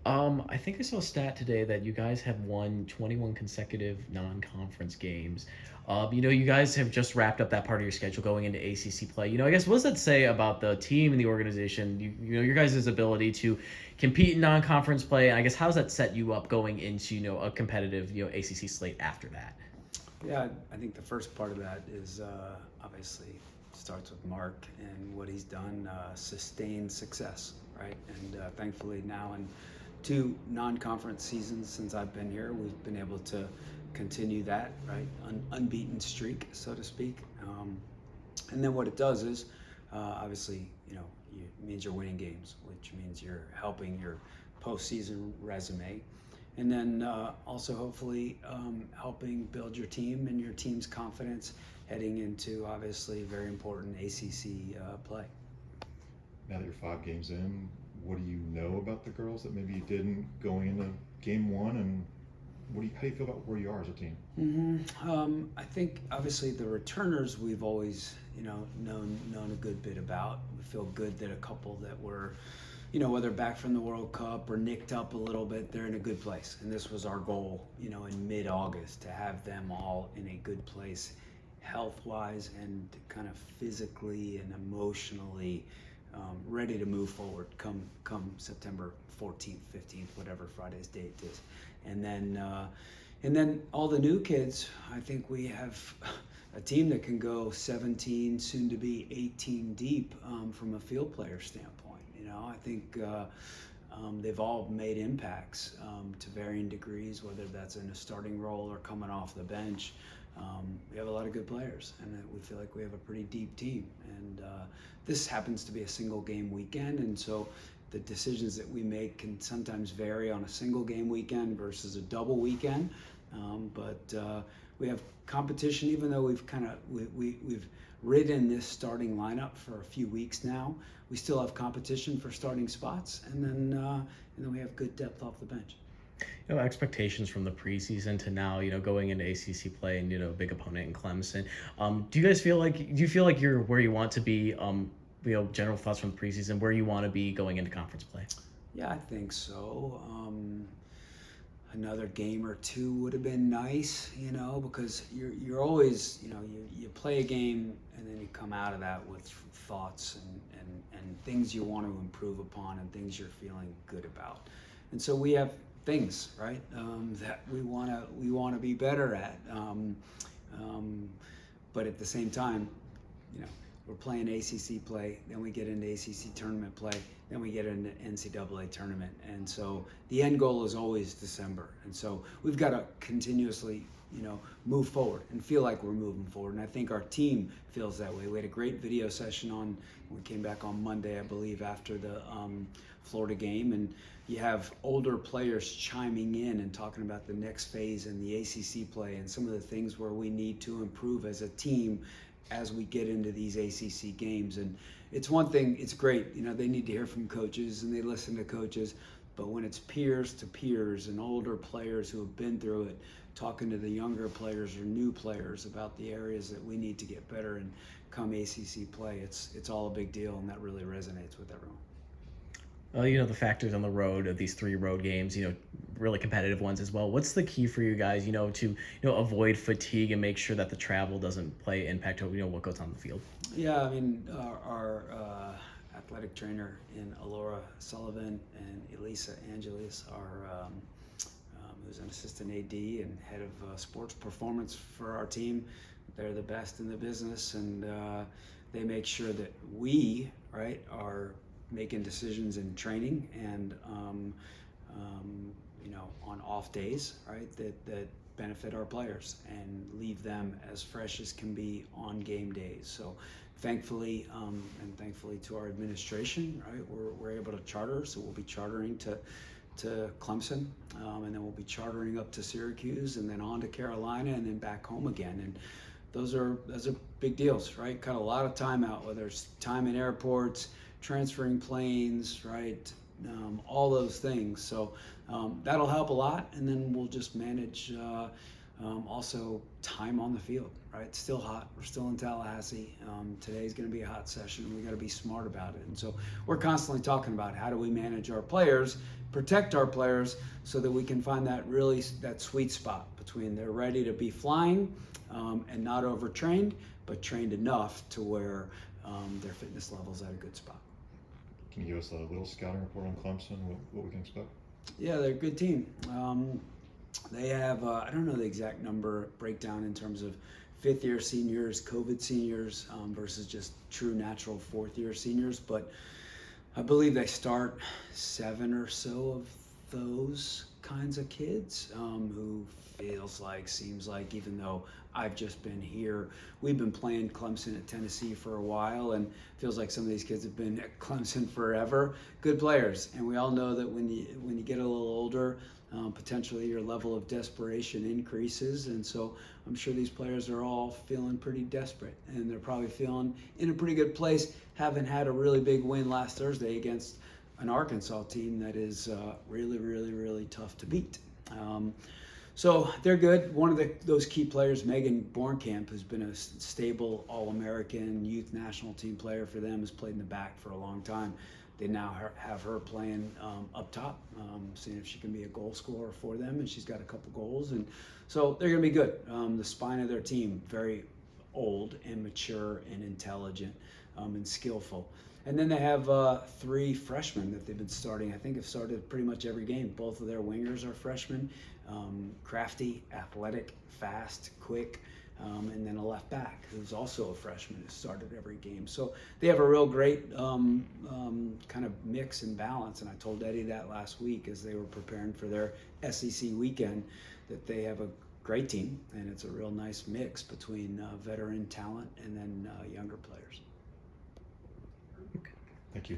I think I saw a stat today that you guys have won 21 consecutive non-conference games. You guys have just wrapped up that part of your schedule going into ACC play. I guess what does that say about the team and the organization? Your guys' ability to compete in non-conference play. And I guess how does that set you up going into a competitive ACC slate after that? Yeah, I think the first part of that is obviously starts with Mark and what he's done, sustained success, right? And thankfully now in two non-conference seasons since I've been here, we've been able to continue that, right? Unbeaten streak, so to speak. And then what it does is, obviously, it means you're winning games, which means you're helping your postseason resume, and then also hopefully helping build your team and your team's confidence heading into obviously very important ACC play. Now that you're 5 games in, what do you know about the girls that maybe you didn't going into game one, and how do you feel about where you are as a team? I think obviously the returners we've always known a good bit about. We feel good that a couple that were whether back from the World Cup or nicked up a little bit, they're in a good place. And this was our goal, in mid-August, to have them all in a good place, health-wise and kind of physically and emotionally ready to move forward come September 14th, 15th, whatever Friday's date is. And then all the new kids, I think we have a team that can go 17, soon to be 18 deep from a field player standpoint. I think they've all made impacts to varying degrees, whether that's in a starting role or coming off the bench. We have a lot of good players, and we feel like we have a pretty deep team. And this happens to be a single game weekend, and so the decisions that we make can sometimes vary on a single game weekend versus a double weekend. But we have competition, even though we've ridden this starting lineup for a few weeks now. We still have competition for starting spots, and then we have good depth off the bench. Expectations from the preseason to now, going into ACC play and a big opponent in Clemson. Do you feel like you're where you want to be? General thoughts from the preseason, where you want to be going into conference play. Yeah, I think so. Another game or two would have been nice, because you're always, you play a game and then you come out of that with thoughts and things you want to improve upon and things you're feeling good about. And so we have things, right, that we want to be better at. But at the same time, we're playing ACC play, then we get into ACC tournament play, then we get into NCAA tournament. And so the end goal is always December. And so we've got to continuously, move forward and feel like we're moving forward. And I think our team feels that way. We had a great video session we came back on Monday, I believe, after the Florida game. And you have older players chiming in and talking about the next phase in the ACC play and some of the things where we need to improve as a team as we get into these ACC games. And it's one thing, it's great, they need to hear from coaches and they listen to coaches, but when it's peers to peers and older players who have been through it, talking to the younger players or new players about the areas that we need to get better and come ACC play, it's all a big deal, and that really resonates with everyone. The factors on the road of these 3 road games, really competitive ones as well. What's the key for you guys, to avoid fatigue and make sure that the travel doesn't play impact to what goes on the field? Yeah, I mean, our athletic trainer in Alora Sullivan and Elisa Angelis are who's an assistant AD and head of sports performance for our team. They're the best in the business, and they make sure that we, right, are making decisions in training and on off days, right, that benefit our players and leave them as fresh as can be on game days. So thankfully to our administration, right, we're able to charter. So we'll be chartering to Clemson, and then we'll be chartering up to Syracuse and then on to Carolina and then back home again. And those are big deals, right? Cut a lot of time out, whether it's time in airports, transferring planes, right? All those things. So that'll help a lot, and then we'll just manage also time on the field, right? It's still hot. We're still in Tallahassee. Today's going to be a hot session. We got to be smart about it. And so we're constantly talking about how do we manage our players, protect our players so that we can find that sweet spot between they're ready to be flying and not overtrained, but trained enough to where their fitness level's at a good spot. Can you give us a little scouting report on Clemson, what we can expect? Yeah, they're a good team. They have, I don't know the exact number breakdown in terms of fifth-year seniors, COVID seniors versus just true natural fourth-year seniors, but I believe they start 7 or so of those kinds of kids who seems like, even though I've just been here, we've been playing Clemson at Tennessee for a while, and feels like some of these kids have been at Clemson forever. Good players, and we all know that when you get a little older, potentially your level of desperation increases, and so I'm sure these players are all feeling pretty desperate, and they're probably feeling in a pretty good place, having had a really big win last Thursday against an Arkansas team that is really, really, really tough to beat. So they're good. One of those key players, Megan Bornkamp, who's been a stable All-American youth national team player for them, has played in the back for a long time. They now have her playing up top, seeing if she can be a goal scorer for them, and she's got a couple goals. And so they're going to be good. The spine of their team, very old and mature and intelligent and skillful. And then they have 3 freshmen that they've been starting. I think have started pretty much every game. Both of their wingers are freshmen. Crafty, athletic, fast, quick, and then a left back who's also a freshman who started every game. So they have a real great kind of mix and balance. And I told Eddie that last week as they were preparing for their SEC weekend, that they have a great team, and it's a real nice mix between veteran talent and then younger players. Thank you.